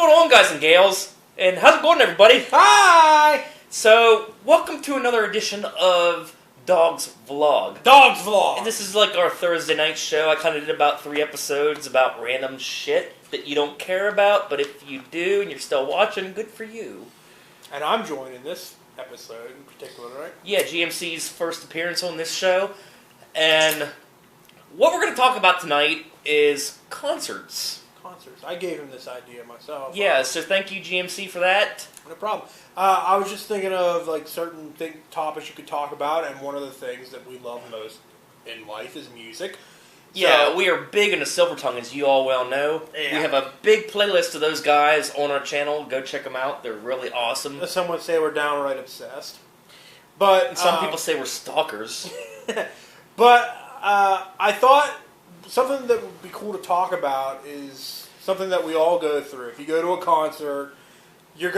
going on, guys and gals? And how's it going, everybody? Hi! So, welcome to another edition of Dog's Vlog. Dog's Vlog! And this is like our Thursday night show. I kind of did about 3 episodes about random shit that you don't care about, but if you do and you're still watching, good for you. And I'm joined in this episode in particular, right? Yeah, GMC's first appearance on this show. And what we're going to talk about tonight is concerts. Concerts. I gave him this idea myself. Yeah, so thank you, GMC, for that. No problem. I was just thinking of like certain topics you could talk about, and one of the things that we love most in life is music. Yeah, So, we are big into Silvertongue, as you all well know. Yeah. We have a big playlist of those guys on our channel. Go check them out. They're really awesome. some would say we're downright obsessed. But And some people say we're stalkers. But I thought something that would be cool to talk about is something that we all go through. If you go to a concert, you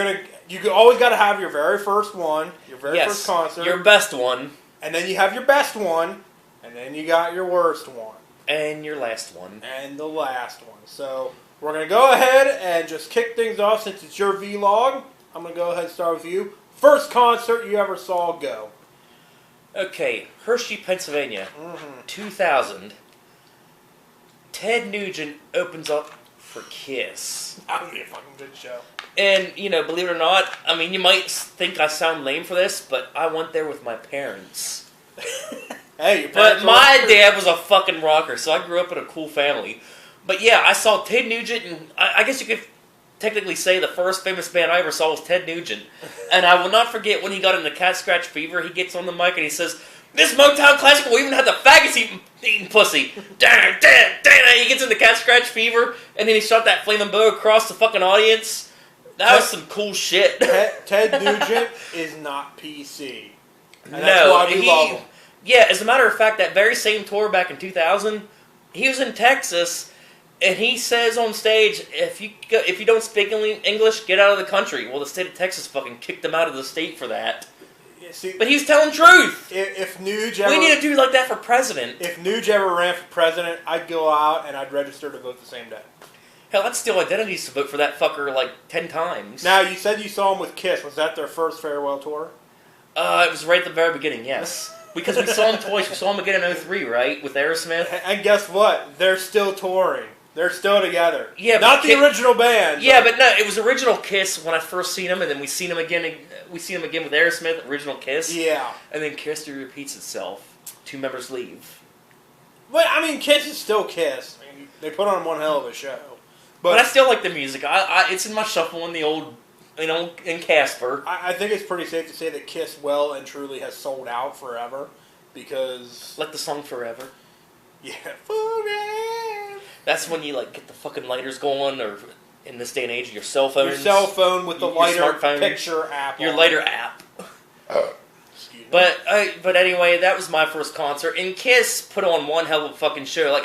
always got to have your very first one, your very first concert, your best one, and then you have your best one, and then you got your worst one, and your last one, and the last one. So we're gonna go ahead and just kick things off since it's your vlog. I'm gonna go ahead and start with you. First concert you ever saw, go. Okay, Hershey, Pennsylvania, 2000. Ted Nugent opens up for Kiss. That would be a fucking good show. And, you know, believe it or not, I mean, you might think I sound lame for this, but I went there with my parents. Hey, your But parents my dad was a fucking rocker, so I grew up in a cool family. But yeah, I saw Ted Nugent, and I guess you could technically say the first famous band I ever saw was Ted Nugent. And I will not forget when he got into Cat Scratch Fever, he gets on the mic and he says, "This Motown classic will even have the faggots eating pussy." Damn, damn, damn. He gets into Cat Scratch Fever, and then he shot that flaming bow across the fucking audience. That was some cool shit. Ted Nugent is not PC. And that's No, why we love him. Yeah, as a matter of fact, that very same tour back in 2000, he was in Texas, and he says on stage, if you don't speak English, get out of the country. Well, the state of Texas fucking kicked him out of the state for that. See, But he was telling truth. if Nuge ever, We need a dude like that for president. if Nuge ever ran for president, I'd go out and I'd register to vote the same day. Hell, I'd steal identities to vote for that fucker like 10 times. Now, you said you saw him with Kiss. Was that their first farewell tour? It was right at the very beginning, yes. Because we saw him twice. We saw him again in 03, right? With Aerosmith. And guess what? They're still touring. They're still together. Yeah, not but the original band. Yeah, but no, it was original Kiss when I first seen him, and then we seen him again. We seen him again with Aerosmith, original Kiss. Yeah. And then Kiss repeats itself. 2 members leave. But I mean, Kiss is still Kiss. I mean, they put on one hell of a show. But I still like the music. It's in my shuffle in the old, in Casper. I think it's pretty safe to say that Kiss well and truly has sold out forever, because Like the song Forever. yeah, forever. That's when you like get the fucking lighters going, or in this day and age, your cell phones. Your cell phone with the Your lighter smartphone. picture app. Your on lighter it. app. Excuse me. But anyway, that was my first concert, and Kiss put on one hell of a fucking show. Like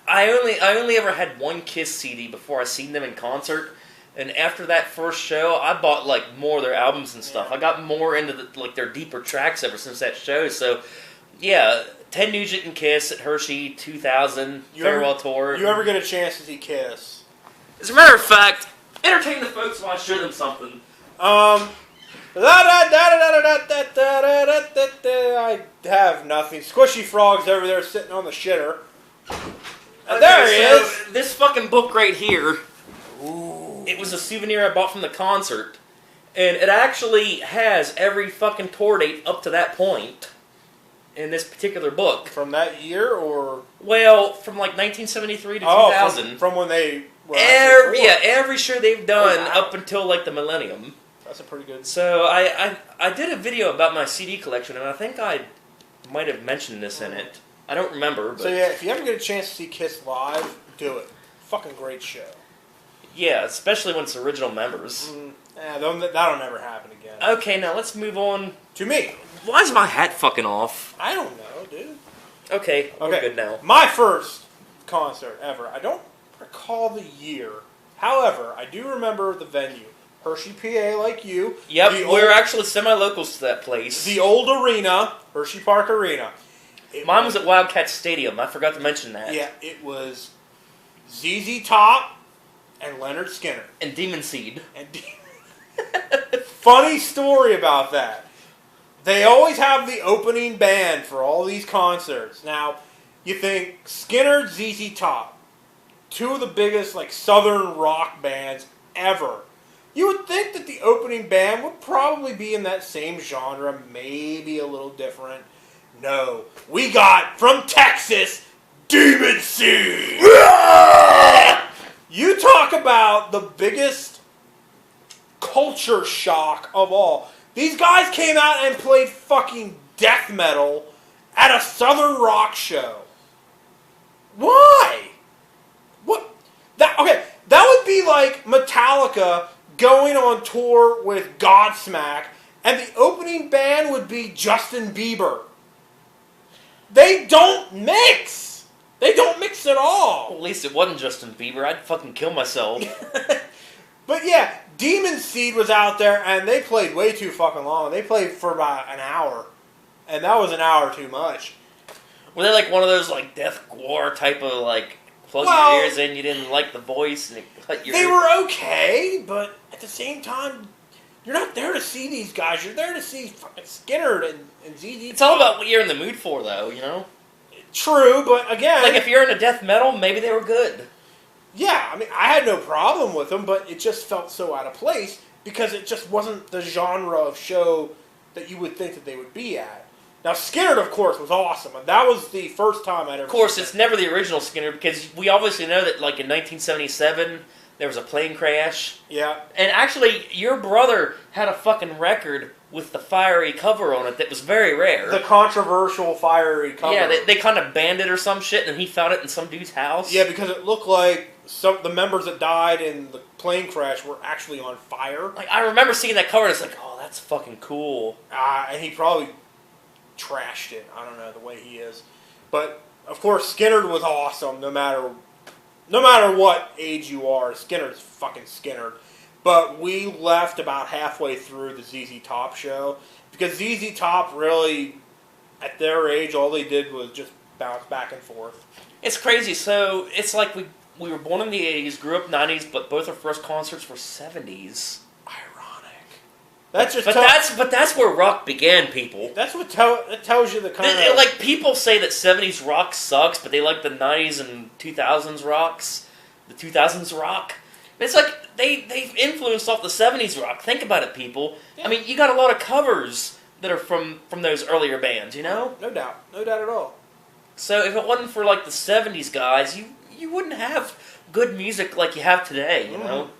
I only ever had one Kiss CD before I seen them in concert, and after that first show, I bought like more of their albums and stuff. Yeah. I got more into their deeper tracks ever since that show. So yeah, Ted Nugent and Kiss at Hershey 2000 farewell tour. You ever get a chance to see Kiss? As a matter of fact, entertain the folks while I show them something. I have nothing. Squishy Frog's over there sitting on the shitter. And there he is. This fucking book right here. Ooh. It was a souvenir I bought from the concert. And it actually has every fucking tour date up to that point in this particular book. From that year, or Well, from like 1973 to 2000. from when they were every show they've done Oh, wow. up until like the millennium. That's a pretty good. So I did a video about my CD collection, and I think I might have mentioned this in it. I don't remember. But So yeah, if you ever get a chance to see Kiss live, do it. Fucking great show. yeah, especially when it's original members. That'll never happen again. Okay, now let's move on. To me, Why is my hat fucking off? I don't know, dude. Okay, we're good now. My first concert ever. I don't recall the year. However, I do remember the venue. Hershey, PA, like you. Yep, The we're old- actually semi-locals to that place. The old arena, Hershey Park Arena. Mine was at Wildcat Stadium. I forgot to mention that. Yeah, it was ZZ Top, and Leonard Skinner. And Demon Seed. And funny story about that. They always have the opening band for all these concerts. Now, you think Skinner, ZZ Top, two of the biggest like southern rock bands ever. You would think that the opening band would probably be in that same genre, maybe a little different. No, we got from Texas, Demon Seed. You talk about the biggest culture shock of all. These guys came out and played fucking death metal at a southern rock show. Why? What? That would be like Metallica going on tour with Godsmack, and the opening band would be Justin Bieber. They don't mix. They don't mix at all. Well, at least it wasn't Justin Bieber. I'd fucking kill myself. But yeah, Demon Seed was out there, and they played way too fucking long. They played for about an hour, and that was an hour too much. Were they like one of those like Death Gore type of like plug your ears in, you didn't like the voice, and it cut your They ear? were okay, but at the same time, you're not there to see these guys. You're there to see fucking Skinner and ZZ. It's all about what you're in the mood for, though, you know? True, but again... Like, if you're into death metal, maybe they were good. Yeah, I mean, I had no problem with them, but it just felt so out of place because it just wasn't the genre of show that you would think that they would be at. Now, Skinner, of course, was awesome, and that was the first time I'd ever... Of course, it's never the original Skinner, because we obviously know that, like, in 1977, there was a plane crash. Yeah. And actually, your brother had a fucking record with the fiery cover on it that was very rare. The controversial fiery cover. Yeah, they kind of banned it or some shit, and he found it in some dude's house. Yeah, because it looked like the members that died in the plane crash were actually on fire. Like, I remember seeing that cover, and it's like, oh, that's fucking cool. And he probably trashed it. I don't know, the way he is. But, of course, Skinner was awesome, no matter what age you are. Skinner's fucking Skinner. But we left about halfway through the ZZ Top show, because ZZ Top really, at their age, all they did was just bounce back and forth. It's crazy. So, it's like we were born in the 80s, grew up 90s, but both our first concerts were 70s. That's just but that's where rock began, people. That's what that tells you the kind of... Like, people say that 70s rock sucks, but they like the 90s and 2000s rocks. The 2000s rock. It's like, they've influenced off the 70s rock. Think about it, people. Yeah. I mean, you got a lot of covers that are from those earlier bands, you know? No doubt. No doubt at all. So, if it wasn't for, like, the 70s guys, you wouldn't have good music like you have today, you know?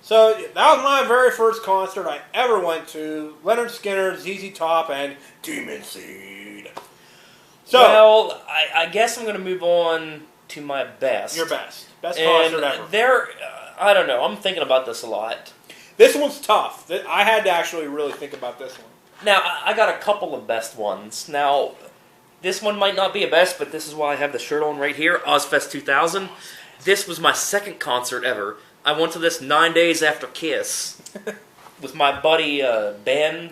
So, that was my very first concert I ever went to. Leonard Skinner, ZZ Top, and Demon Seed. So, well, I guess I'm going to move on to my best. Your best. Best concert ever. I don't know. I'm thinking about this a lot. This one's tough. I had to actually really think about this one. Now, I got a couple of best ones. Now, this one might not be a best, but this is why I have the shirt on right here. Ozfest 2000. This was my second concert ever. I went to this 9 days after Kiss with my buddy Ben.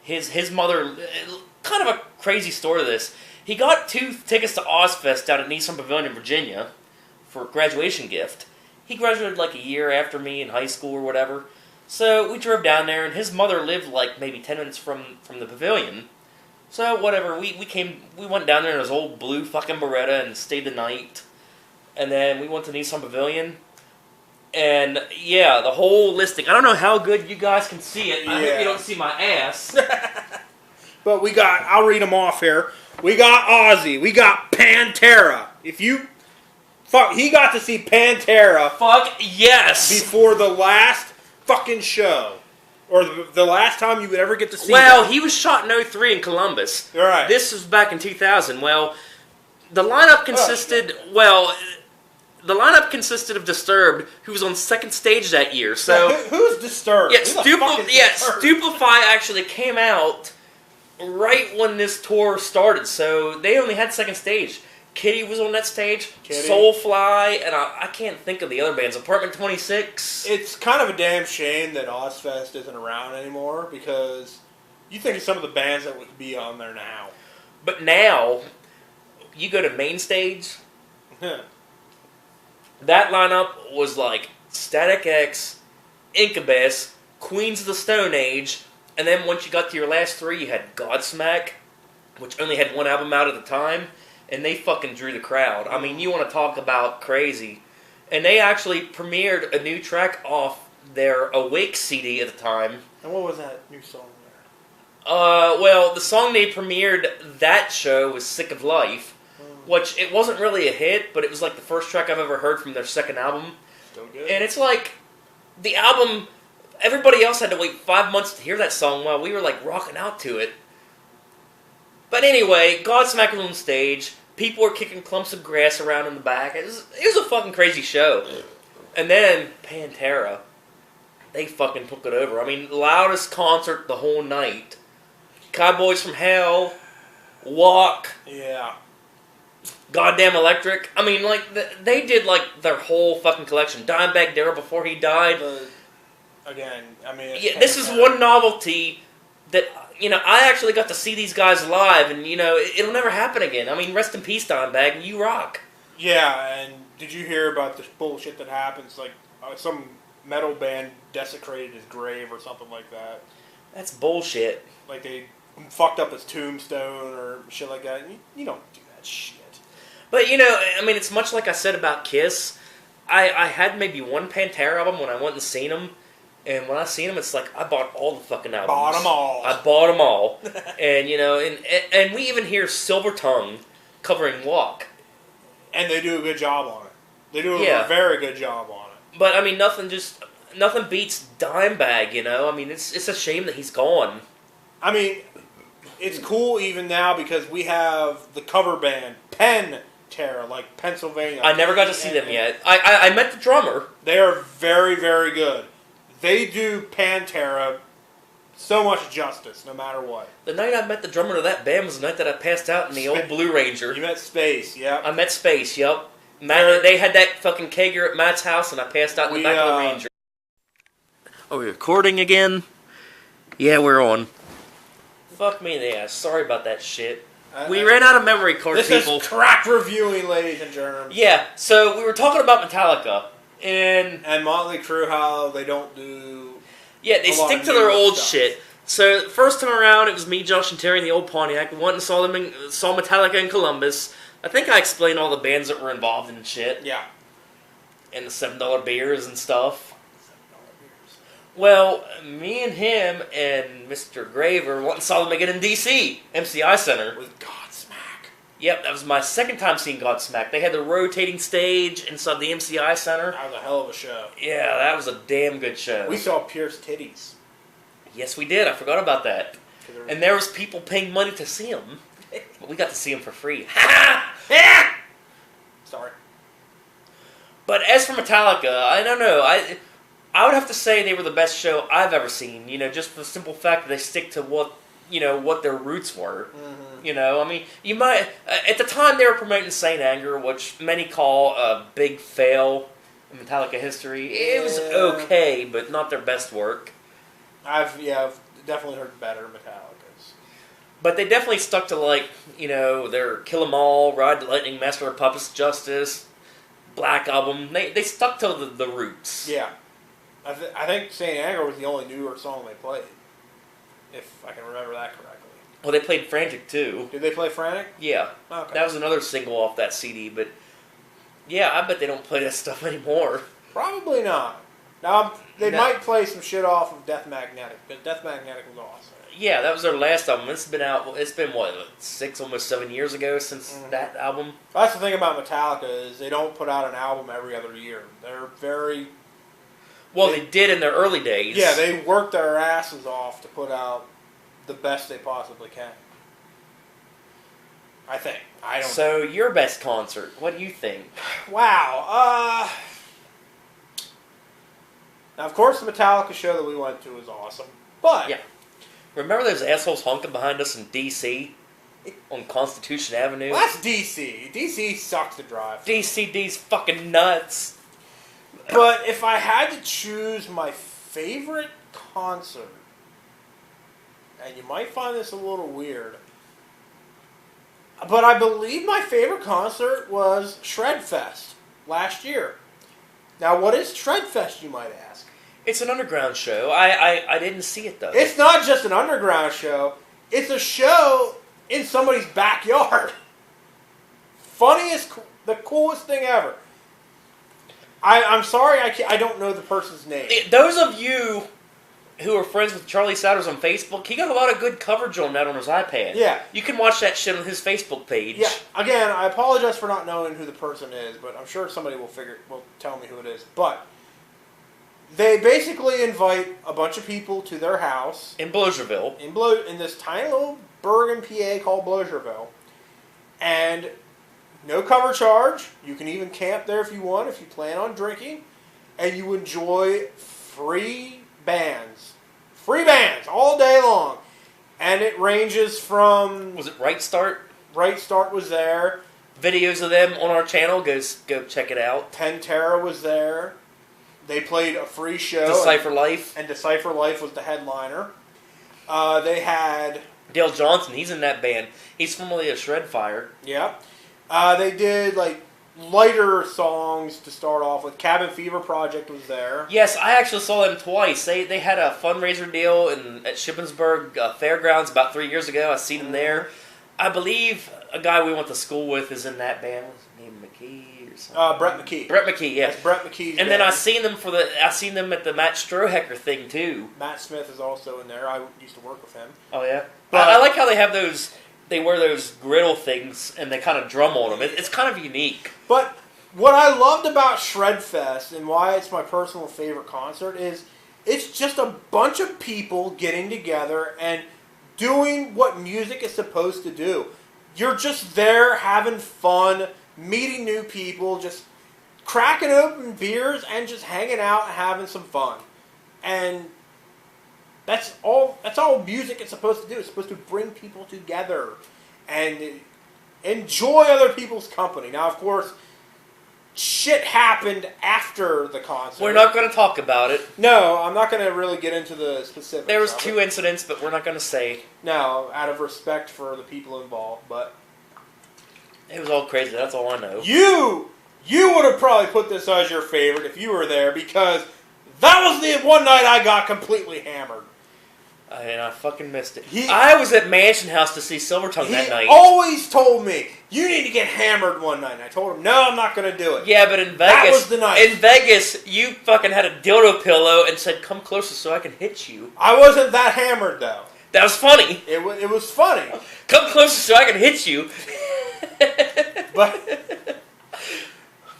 His mother, kind of a crazy story to this. He got 2 tickets to Ozfest down at Nissan Pavilion in Virginia for a graduation gift. He graduated like a year after me in high school or whatever. So we drove down there, and his mother lived like maybe 10 minutes from the pavilion. So whatever, we went down there in his old blue fucking Beretta and stayed the night. And then we went to Nissan Pavilion. And yeah, the whole listing. I don't know how good you guys can see it. I hope you don't see my ass. But I'll read them off here. We got Ozzy. We got Pantera. He got to see Pantera. Fuck yes. Before the last fucking show. Or the last time you would ever get to see Well, he was shot in 03 in Columbus. All right. This was back in 2000. Well, the lineup consisted... The lineup consisted of Disturbed, who was on second stage that year. So who's Disturbed? Yeah, Stupefy actually came out right when this tour started. So they only had second stage. Kitty was on that stage. Soulfly, and I can't think of the other bands. Apartment 26. It's kind of a damn shame that Ozfest isn't around anymore, because you think of some of the bands that would be on there now. But now, you go to main stage. That lineup was like Static X, Incubus, Queens of the Stone Age, and then once you got to your last three, you had Godsmack, which only had one album out at a time, and they fucking drew the crowd. I mean, you want to talk about crazy. And they actually premiered a new track off their Awake CD at the time. And what was that new song there? Well, the song they premiered that show was Sick of Life, which it wasn't really a hit, but it was like the first track I've ever heard from their second album. Still good. And it's like, the album, everybody else had to wait 5 months to hear that song while we were like rocking out to it. But anyway, Godsmack was on stage. People were kicking clumps of grass around in the back. It was a fucking crazy show. And then Pantera, they fucking took it over. I mean, loudest concert the whole night. Cowboys from Hell, Walk, Yeah. Goddamn Electric. I mean, like, they did, like, their whole fucking collection. Dimebag Darrell before he died. Again, I mean... it's Yeah, this is Pantera. one novelty that, you know, I actually got to see these guys live, and, you know, it'll never happen again. I mean, rest in peace, Dimebag, you rock. Yeah, and did you hear about this bullshit that happens? Like, some metal band desecrated his grave or something like that. That's bullshit. Like, they fucked up his tombstone or shit like that. You don't do that shit. But, you know, I mean, it's much like I said about Kiss. I had maybe one Pantera album when I went and seen them. And when I seen them, it's like, I bought all the fucking albums. Bought them all. I bought them all. And, you know, and we even hear Silver Tongue covering Walk. And they do a good job on it. They do Yeah. a very good job on it. But, I mean, nothing beats Dimebag, you know? I mean, it's a shame that he's gone. I mean, it's cool even now because we have the cover band, Pantera, like Pennsylvania. I never got to see them yet. I met the drummer. They are very, very good. They do Pantera so much justice, no matter what. The night I met the drummer of that band was the night that I passed out in the old Blue Ranger. You met Space, yeah. I met Space, yep. Matt, they had that fucking kegger at Matt's house, and I passed out in the back of the Ranger. Are we recording again? Yeah, we're on. Fuck me in the ass. Sorry about that shit. We ran out of memory card, This people. is crack reviewing, ladies and gentlemen. Yeah, so we were talking about Metallica, and Motley Crue, how they don't do... yeah, they a lot stick of to their newer old stuff. shit. So first time around, it was me, Josh, and Terry in the old Pontiac. We went and saw Metallica in Columbus. I think I explained all the bands that were involved in shit, Yeah. and the $7 beers and stuff. Well, me and him and Mr. Graver went and saw them again in D.C., MCI Center. With Godsmack. Yep, that was my second time seeing Godsmack. They had the rotating stage inside the MCI Center. That was a hell of a show. Yeah, that was a damn good show. We saw Pierce Titties. Yes, we did. I forgot about that. And there was people paying money to see him. But we got to see him for free. Ha! Sorry. But as for Metallica, I don't know. I would have to say they were the best show I've ever seen. You know, just for the simple fact that they stick to what their roots were. Mm-hmm. You know, I mean, you might at the time they were promoting Saint Anger, which many call a big fail in Metallica history. It was okay, but not their best work. I've definitely heard better Metallicas. But they definitely stuck to, like, you know, their Kill 'Em All, Ride the Lightning, Master of Puppets, Justice, Black Album. They stuck to the roots. Yeah. I think Saint Anger was the only newer song they played, if I can remember that correctly. Well, they played Frantic, too. Did they play Frantic? Yeah. Okay. That was another single off that CD, but yeah, I bet they don't play that stuff anymore. Probably not. Now, they No. might play some shit off of Death Magnetic, but Death Magnetic was awesome. Yeah, that was their last album. It's been what, 6, almost 7 years ago since that album? That's the thing about Metallica is they don't put out an album every other year. They're very... Well, they did in their early days. Yeah, they work their asses off to put out the best they possibly can. I think. I don't. So, your best concert, what do you think? Wow. Now, of course, the Metallica show that we went to was awesome. But... Yeah. Remember those assholes honking behind us in D.C. on Constitution Avenue? Well, that's D.C. D.C. sucks to drive. DCD's fucking nuts. But if I had to choose my favorite concert, and you might find this a little weird, but I believe my favorite concert was Shredfest last year. Now, what is Shredfest, you might ask? It's an underground show. I didn't see it though. It's not just an underground show. It's a show in somebody's backyard. Funniest, the coolest thing ever. I'm sorry, I don't know the person's name. Those of you who are friends with Charlie Souders on Facebook, he got a lot of good coverage on that on his iPad. Yeah. You can watch that shit on his Facebook page. Yeah. Again, I apologize for not knowing who the person is, but I'm sure somebody will tell me who it is. But they basically invite a bunch of people to their house In Blogerville. in this tiny little Bergen, PA called Blogerville, and no cover charge. You can even camp there if you want, if you plan on drinking, and you enjoy free bands all day long. And it ranges from... Was it Right Start? Right Start was there. Videos of them on our channel. Go check it out. Pantera was there. They played a free show. Decipher Life. And Decipher Life was the headliner. They had... Dale Johnson, he's in that band. He's formerly of Shredfire. Yeah. They did, like, lighter songs to start off with. Cabin Fever Project was there. Yes, I actually saw them twice. They had a fundraiser deal at Shippensburg Fairgrounds about 3 years ago. I seen them there. I believe a guy we went to school with is in that band. What's his name? McKee or something? Brett McKee. Brett McKee, yeah. That's Brett McKee's And then band. I seen them at the Matt Strohecker thing too. Matt Smith is also in there. I used to work with him. Oh yeah. But I like how they have those. They wear those griddle things and they kind of drum on them. It's kind of unique. But what I loved about Shredfest and why it's my personal favorite concert is it's just a bunch of people getting together and doing what music is supposed to do. You're just there having fun, meeting new people, just cracking open beers and just hanging out and having some fun. And that's all music is supposed to do. It's supposed to bring people together and enjoy other people's company. Now, of course, shit happened after the concert. We're not going to talk about it. No, I'm not going to really get into the specifics. There was of 2 it. incidents, but we're not going to say. No, out of respect for the people involved, but It was all crazy. That's all I know. you would have probably put this as your favorite if you were there, because that was the one night I got completely hammered. And I fucking missed it. He- I was at Mansion House to see Silvertongue that He night. always told me, you need to get hammered one night. And I told him, no, I'm not going to do it. Yeah, but in Vegas, That was the night. in Vegas, you fucking had a dildo pillow and said, "Come closer so I can hit you." I wasn't that hammered, though. That was funny. It was funny. Come closer so I can hit you.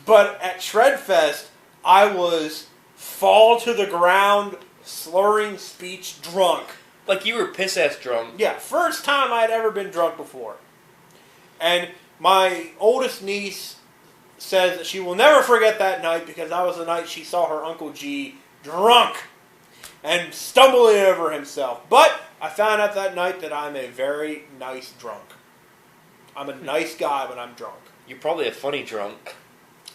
But at Shredfest, I was fall to the ground, slurring speech, drunk. Like you were piss ass drunk. Yeah, first time I'd ever been drunk before. And my oldest niece says that she will never forget that night because that was the night she saw her Uncle G drunk and stumbling over himself. But I found out that night that I'm a very nice drunk. I'm a nice guy when I'm drunk. You're probably a funny drunk.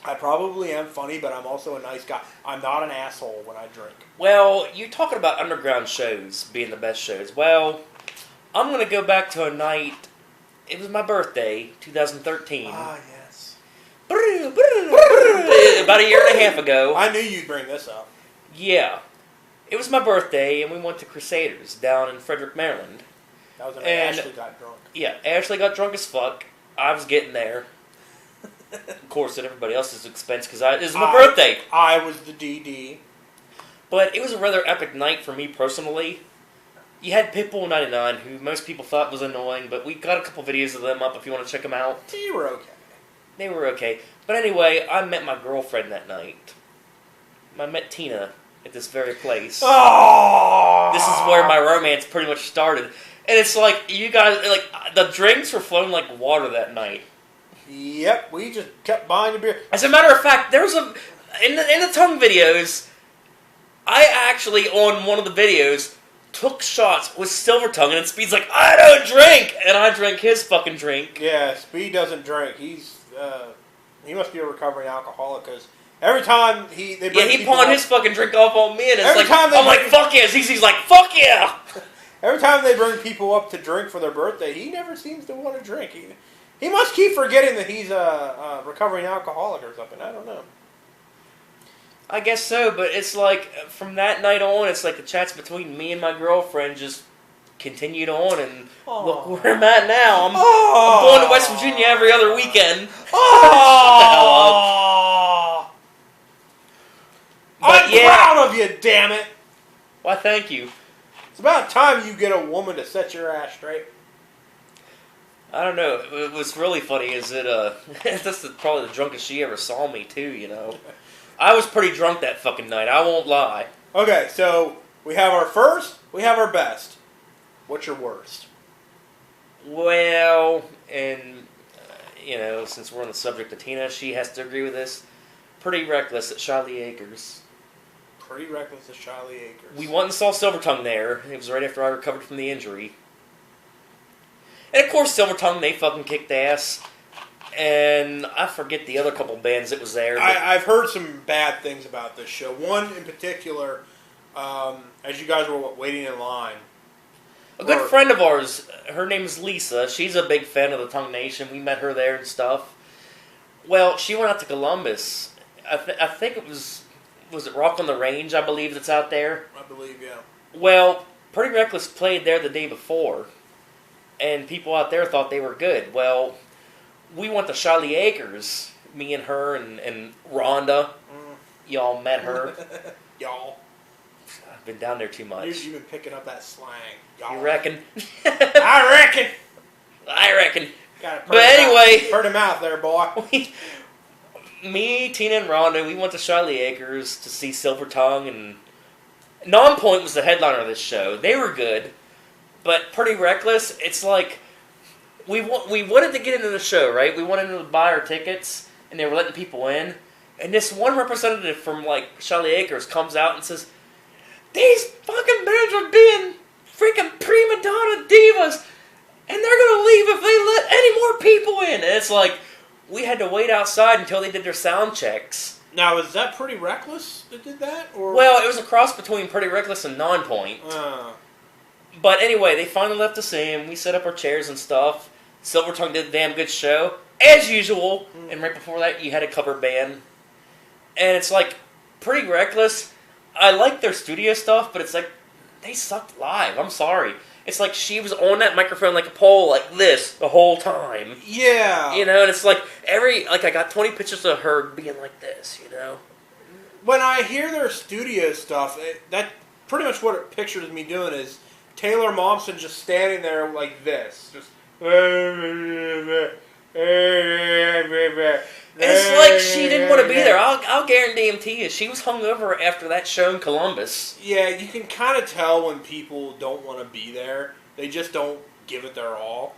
I probably am funny, but I'm also a nice guy. I'm not an asshole when I drink. Well, you talking about underground shows being the best shows. Well, I'm going to go back to a night. It was my birthday, 2013. Ah, yes. About a year and a half ago. I knew you'd bring this up. Yeah. It was my birthday, and we went to Crusaders down in Frederick, Maryland. That was when And- Ashley got drunk. Yeah, Ashley got drunk as fuck. I was getting there. Of course, at everybody else's expense, because it was my birthday. I was the DD. But it was a rather epic night for me personally. You had Pitbull 99, who most people thought was annoying, but we got a couple videos of them up if you want to check them out. You were okay. They were okay. But anyway, I met my girlfriend that night. I met Tina at this very place. Oh! This is where my romance pretty much started. And it's like, you guys, like, the drinks were flowing like water that night. Yep, we just kept buying the beer. As a matter of fact, there was in the tongue videos, I actually, on one of the videos, took shots with Silvertongue, and Speed's like, "I don't drink!" And I drank his fucking drink. Yeah, Speed doesn't drink. He must be a recovering alcoholic, because every time they bring Yeah, he people pawned up- his fucking drink off on me, and it's Every like, time they I'm like, bring- "Fuck yeah!" ZZ's like, "Fuck yeah!" Every time they bring people up to drink for their birthday, he never seems to want to drink. He must keep forgetting that he's a recovering alcoholic or something. I don't know. I guess so, but it's like from that night on, it's like the chats between me and my girlfriend just continued on, and look where I'm at now. I'm going to West Virginia every other weekend. Oh! I'm proud of you, damn it! Why, thank you. It's about time you get a woman to set your ass straight. I don't know. What's really funny is that that's probably the drunkest she ever saw me too. You know, I was pretty drunk that fucking night. I won't lie. Okay, so we have our first, we have our best. What's your worst? Well, and you know, since we're on the subject of Tina, she has to agree with this. Pretty Reckless at Shiley Acres. Pretty Reckless at Shiley Acres. We went and saw Silvertongue there. It was right after I recovered from the injury. And of course, Silvertongue, they fucking kicked ass. And I forget the other couple bands that was there. I've heard some bad things about this show. One in particular, as you guys were waiting in line. A good friend of ours, her name is Lisa. She's a big fan of the Tongue Nation. We met her there and stuff. Well, she went out to Columbus. I think it was it Rock on the Range, I believe, that's out there? I believe, yeah. Well, Pretty Reckless played there the day before. And people out there thought they were good. Well, we went to Shiley Acres, me and her and Rhonda. Y'all met her. Y'all. I've been down there too much. You've been picking up that slang. Y'all. You reckon? I reckon. I reckon. But anyway. Heard him out there, boy. Me, Tina, and Rhonda, we went to Shiley Acres to see Silvertongue, and Nonpoint was the headliner of this show. They were good. But Pretty Reckless, it's like, we wanted to get into the show, right? We wanted to buy our tickets, and they were letting people in. And this one representative from, like, Shiley Acres comes out and says, "These fucking bands are being freaking prima donna divas, and they're going to leave if they let any more people in." And it's like, we had to wait outside until they did their sound checks. Now, is that Pretty Reckless that did that? Or? Well, it was a cross between Pretty Reckless and Nonpoint. But anyway, they finally left us in. We set up our chairs and stuff. Silvertongue did a damn good show, as usual. And right before that, you had a cover band. And it's like, Pretty Reckless, I like their studio stuff, but it's like, they sucked live. I'm sorry. It's like she was on that microphone like a pole, like this, the whole time. Yeah. You know, and it's like, I got 20 pictures of her being like this, you know? When I hear their studio stuff, that pretty much what it pictures me doing is Taylor Momsen just standing there like this. Just. It's like she didn't want to be there. I'll guarantee you, she was hungover after that show in Columbus. Yeah, you can kind of tell when people don't want to be there. They just don't give it their all.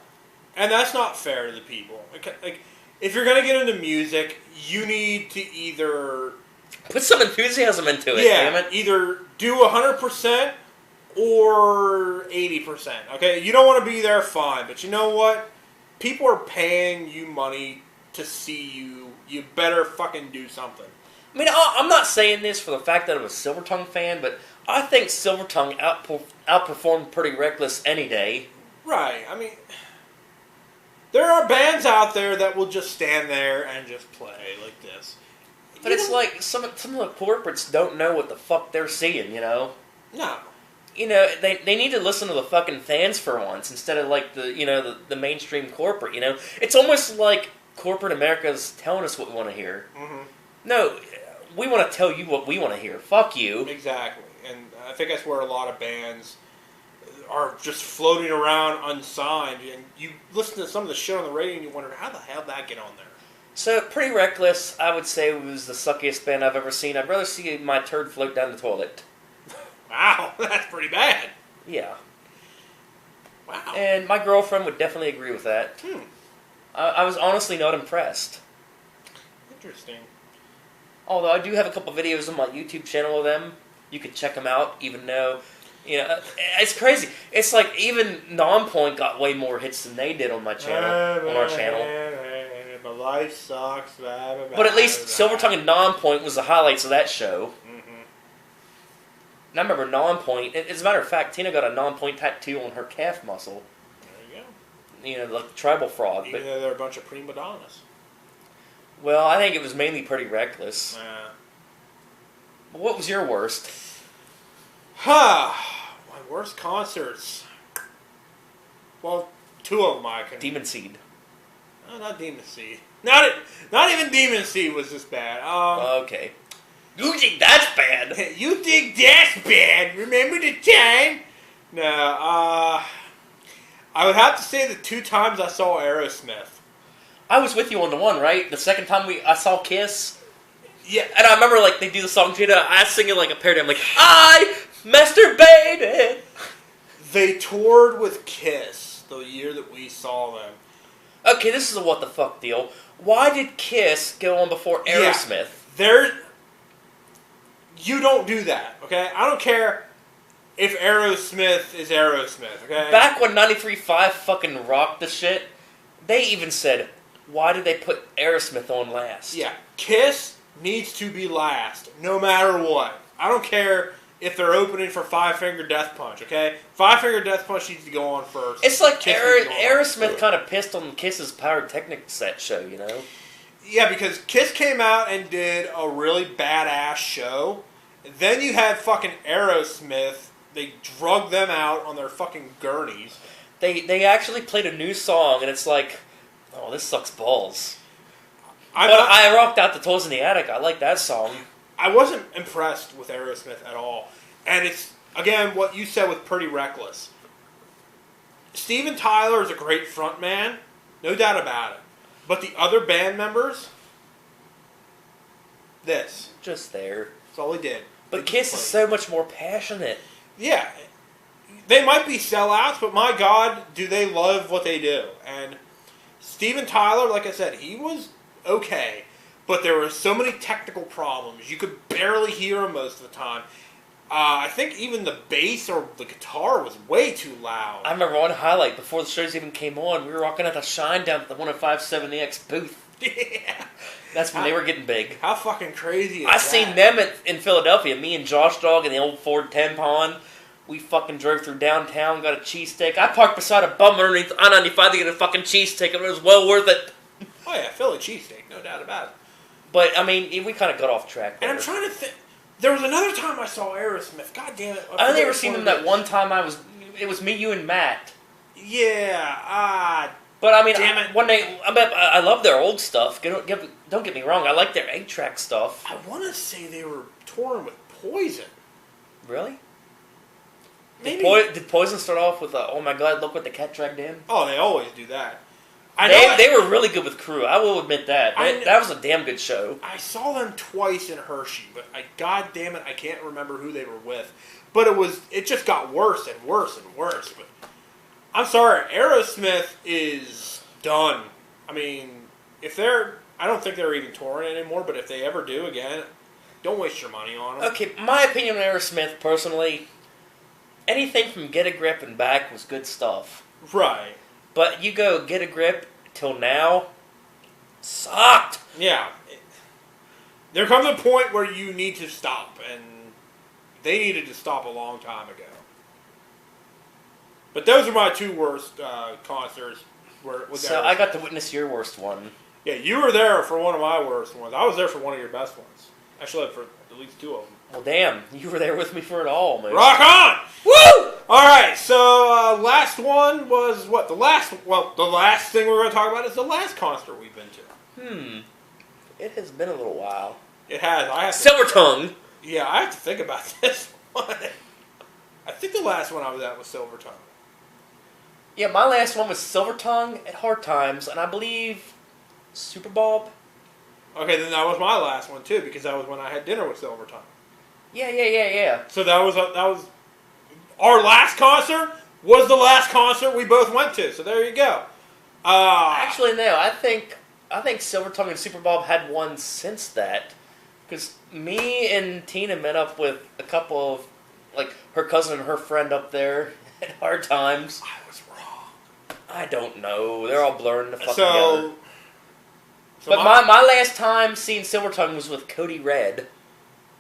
And that's not fair to the people. Like, if you're going to get into music, you need to either... Put some enthusiasm into it, damn it. Either do 100% or 80%. Okay, you don't want to be there, fine. But you know what? People are paying you money to see you. You better fucking do something. I mean, I'm not saying this for the fact that I'm a Silvertongue fan, but I think Silvertongue outperformed Pretty Reckless any day. Right. I mean, there are bands out there that will just stand there and just play like this. But it's like some of the corporates don't know what the fuck they're seeing, you know? No. You know, they need to listen to the fucking fans for once instead of like the mainstream corporate, you know? It's almost like corporate America's telling us what we want to hear. Mm-hmm. No, we want to tell you what we want to hear. Fuck you. Exactly. And I think that's where a lot of bands are just floating around unsigned. And you listen to some of the shit on the radio and you wonder, how the hell did that get on there? So, Pretty Reckless, I would say, was the suckiest band I've ever seen. I'd rather see my turd float down the toilet. Wow, that's pretty bad. Yeah. Wow. And my girlfriend would definitely agree with that. I was honestly not impressed. Interesting. Although I do have a couple videos on my YouTube channel of them. You can check them out, even though, you know, it's crazy. It's like even Nonpoint got way more hits than they did on my channel, on our channel. My life sucks. But at least Silvertongue and Nonpoint was the highlights of that show. And I remember Nonpoint. As a matter of fact, Tina got a Nonpoint tattoo on her calf muscle. There you go. You know, like the tribal frog. Even though they're a bunch of prima donnas. Well, I think it was mainly Pretty Reckless. What was your worst? My worst concerts. Well, two of them I can. Demon Seed. No, not Demon Seed. Not even Demon Seed was this bad. Okay. You think that's bad? You think that's bad? Remember the time? No, I would have to say the two times I saw Aerosmith. I was with you on the one, right? The second time I saw Kiss. Yeah. And I remember, like, they do the song, Jada. I sing it like a parody. I'm like, I masturbated. They toured with Kiss the year that we saw them. Okay, this is a what the fuck deal. Why did Kiss go on before Aerosmith? You don't do that, okay? I don't care if Aerosmith is Aerosmith, okay? Back when 93.5 fucking rocked the shit, they even said, why did they put Aerosmith on last? Yeah, Kiss needs to be last, no matter what. I don't care if they're opening for Five Finger Death Punch, okay? Five Finger Death Punch needs to go on first. It's like Kiss needs to go on. Aerosmith kind of pissed on Kiss's Pyrotechnic set show, you know? Yeah, because Kiss came out and did a really badass show. Then you had fucking Aerosmith. They drug them out on their fucking gurneys. They actually played a new song, and it's like, oh, this sucks balls. I rocked out the Toys in the Attic. I like that song. I wasn't impressed with Aerosmith at all. And it's, again, what you said with Pretty Reckless. Steven Tyler is a great frontman, no doubt about it. But the other band members, Just there. That's all he did. But Kiss is so much more passionate. Yeah. They might be sellouts, but my God, do they love what they do. And Steven Tyler, like I said, he was okay. But there were so many technical problems. You could barely hear him most of the time. I think even the bass or the guitar was way too loud. I remember one highlight, before the shows even came on, we were rocking at the Shine down at the 105.7X booth. Yeah. That's when they were getting big. How fucking crazy is I that? seen them in Philadelphia. Me and Josh Dog in the old Ford Tempon. We fucking drove through downtown, got a cheesesteak. I parked beside a bum underneath I-95 to get a fucking cheesesteak, and it was well worth it. Oh yeah, Philly cheesesteak, no doubt about it. But, I mean, we kind of got off track there. And I'm trying to think. There was another time I saw Aerosmith. God damn it. I only ever seen them that one time it was me, you, and Matt. Yeah, But I mean, damn it. I love their old stuff. Don't get me wrong. I like their 8-track stuff. I want to say they were touring with Poison. Really? Maybe. Did Poison start off with oh my god, look what the cat dragged in? Oh, they always do that. They were really good with Crew. I will admit that. That was a damn good show. I saw them twice in Hershey, but god damn it, I can't remember who they were with. But it just got worse and worse and worse. But I'm sorry, Aerosmith is done. I mean, I don't think they're even touring anymore, but if they ever do again, don't waste your money on them. Okay, my opinion on Aerosmith, personally, anything from Get a Grip and back was good stuff. Right. But you go Get a Grip till now, sucked. Yeah. There comes a point where you need to stop, and they needed to stop a long time ago. But those are my two worst concerts. So I got to witness your worst one. Yeah, you were there for one of my worst ones. I was there for one of your best ones. Actually, for at least two of them. Well, damn, you were there with me for it all, man. Rock on! Woo! Alright, so last one was what? The last thing we're going to talk about is the last concert we've been to. It has been a little while. It has. Silver Tongue! Yeah, I have to think about this one. I think the last one I was at was Silver Tongue. Yeah, my last one was Silver Tongue at Hard Times, and I believe Super Bob. Okay, then that was my last one too, because that was when I had dinner with Silver Tongue. Yeah. So that was our last concert. Was the last concert we both went to. So there you go. Actually, no. I think Silver Tongue and Super Bob had one since that, because me and Tina met up with a couple of, like, her cousin and her friend up there at Hard Times. I was wrong. I don't know. They're all blurring the fuck together. But my last time seeing Silver Tongue was with Cody Red.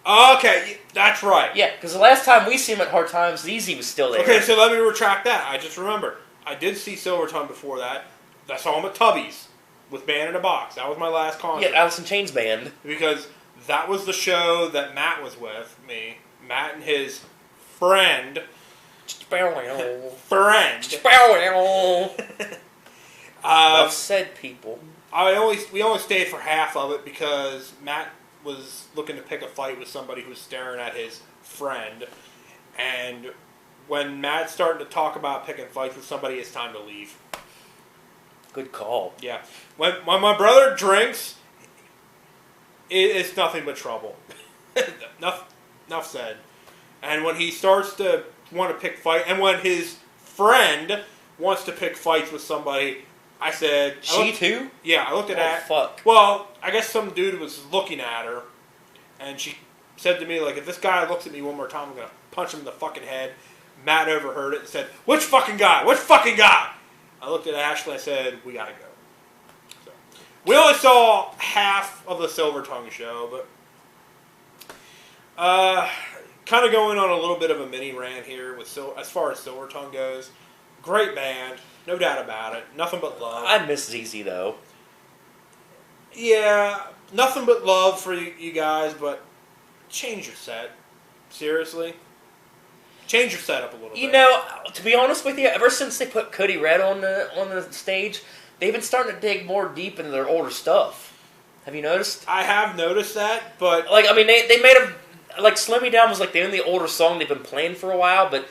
Okay, that's right. Yeah, because the last time we see him at Hard Times, Easy was still there. Okay, so let me retract that. I just remembered. I did see Silver Tongue before that. I saw him at Tubby's with Man in a Box. That was my last concert. Yeah, Alice in Chains band. Because that was the show that Matt was with me. Matt and his friend. Friend. Enough said, people. We only stayed for half of it because Matt was looking to pick a fight with somebody who was staring at his friend. And when Matt's starting to talk about picking fights with somebody, it's time to leave. Good call. Yeah. When my brother drinks, it's nothing but trouble. Enough said. And when he starts to want to pick fight, and when his friend wants to pick fights with somebody, I said... Too? Yeah, I looked at that. Fuck. Well, I guess some dude was looking at her, and she said to me, like, if this guy looks at me one more time, I'm going to punch him in the fucking head. Matt overheard it and said, which fucking guy? Which fucking guy? I looked at Ashley and I said, we gotta go. So, we only saw half of the Silver Tongue show, but kind of going on a little bit of a mini rant here with as far as Silver Tongue goes. Great band, no doubt about it. Nothing but love. I miss ZZ though. Yeah, nothing but love for you guys, but change your set. Seriously. Change your setup a little bit. You know, to be honest with you, ever since they put Cody Red on the stage, they've been starting to dig more deep into their older stuff. Have you noticed? I have noticed that, but... Like, I mean, they made a... Like, Slow Me Down was like the only older song they've been playing for a while, but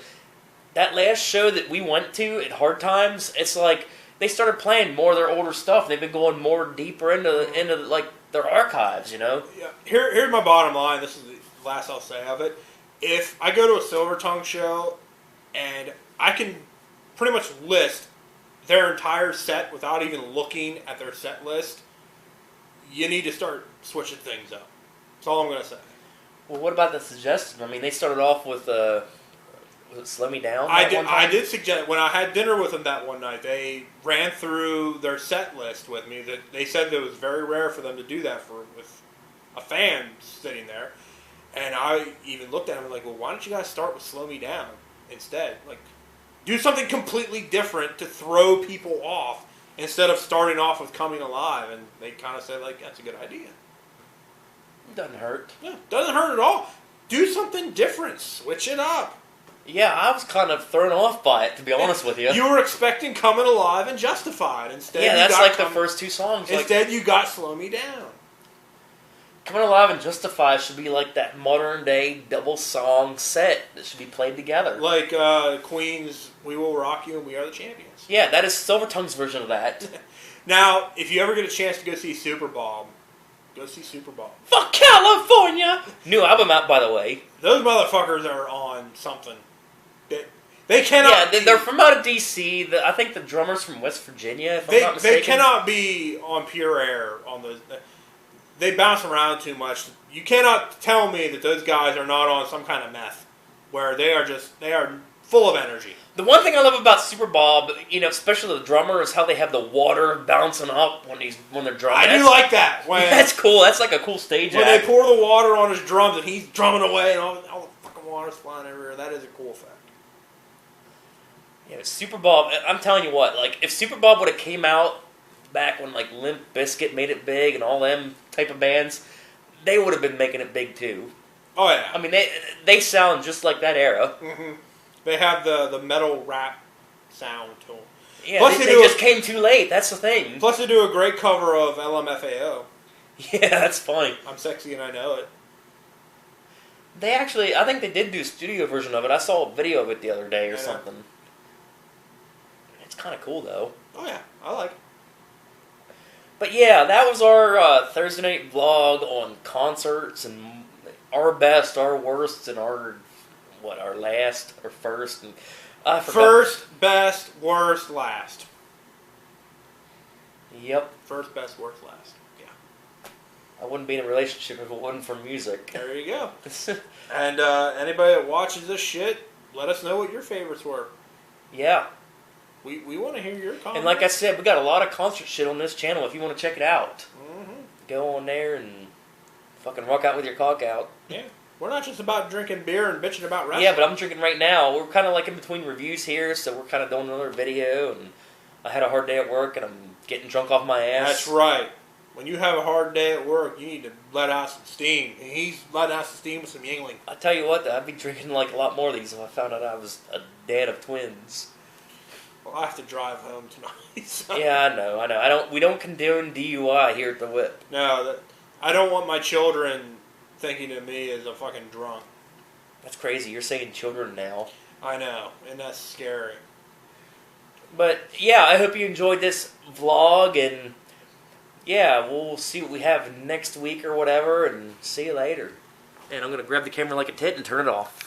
that last show that we went to at Hard Times, it's like they started playing more of their older stuff. They've been going more deeper into like, their archives, you know? Yeah. Here's my bottom line. This is the last I'll say of it. If I go to a Silver Tongue show and I can pretty much list their entire set without even looking at their set list, you need to start switching things up. That's all I'm going to say. Well, what about the suggestion? I mean, they started off with was it Slow Me Down? I did suggest, when I had dinner with them that one night, they ran through their set list with me. That they said that it was very rare for them to do that with a fan sitting there. And I even looked at him and like, well, why don't you guys start with Slow Me Down instead? Like, do something completely different to throw people off instead of starting off with Coming Alive. And they kind of said, like, that's a good idea. It doesn't hurt. Yeah, doesn't hurt at all. Do something different. Switch it up. Yeah, I was kind of thrown off by it, to be honest with you. You were expecting Coming Alive and Justified. Instead, yeah, that's like the first two songs. Instead, you got Slow Me Down. Coming Alive and Justify should be like that modern day double song set that should be played together. Like Queen's We Will Rock You and We Are the Champions. Yeah, that is Silver Tongue's version of that. Now, if you ever get a chance to go see Super Bob, go see Super Bob. Fuck California! New album out, by the way. Those motherfuckers are on something. They cannot... Yeah, they're from out of D.C. I think the drummer's from West Virginia, if I'm not mistaken. They cannot be on pure air on those... They bounce around too much. You cannot tell me that those guys are not on some kind of meth, where they are full of energy. The one thing I love about Super Bob, you know, especially the drummer, is how they have the water bouncing up when they're drumming. I do like that. That's cool. That's like a cool stage when act. they pour the water on his drums and he's drumming away and all the fucking water's flying everywhere. That is a cool effect. Yeah, Super Bob. I'm telling you what, like if Super Bob would have came out back when like Limp Bizkit made it big and all them type of bands, they would have been making it big too. Oh yeah. I mean they sound just like that era. Mm-hmm. They have the metal rap sound to them. Yeah, plus they just came too late. That's the thing. Plus they do a great cover of LMFAO. Yeah, that's funny. I'm Sexy and I Know It. They actually, I think they did do a studio version of it. I saw a video of it the other day or something. It's kind of cool though. Oh yeah, I like it. But yeah, that was our Thursday night vlog on concerts and our best, our worst, and our last, or first, and I forgot. First, best, worst, last. Yep. First, best, worst, last. Yeah. I wouldn't be in a relationship if it wasn't for music. There you go. And anybody that watches this shit, let us know what your favorites were. Yeah. We want to hear your comments. And like I said, we got a lot of concert shit on this channel if you want to check it out. Mm-hmm. Go on there and fucking rock out with your cock out. Yeah. We're not just about drinking beer and bitching about wrestling. Yeah, but I'm drinking right now. We're kind of like in between reviews here, so we're kind of doing another video. And I had a hard day at work, and I'm getting drunk off my ass. That's right. When you have a hard day at work, you need to let out some steam. And he's letting out some steam with some Yingling. I tell you what, though, I'd be drinking like a lot more of these if I found out I was a dad of twins. Well, I have to drive home tonight. So. Yeah, I know. We don't condone DUI here at the Whip. No, I don't want my children thinking of me as a fucking drunk. That's crazy. You're saying children now. I know, and that's scary. But yeah, I hope you enjoyed this vlog, and yeah, we'll see what we have next week or whatever, and see you later. And I'm gonna grab the camera like a tit and turn it off.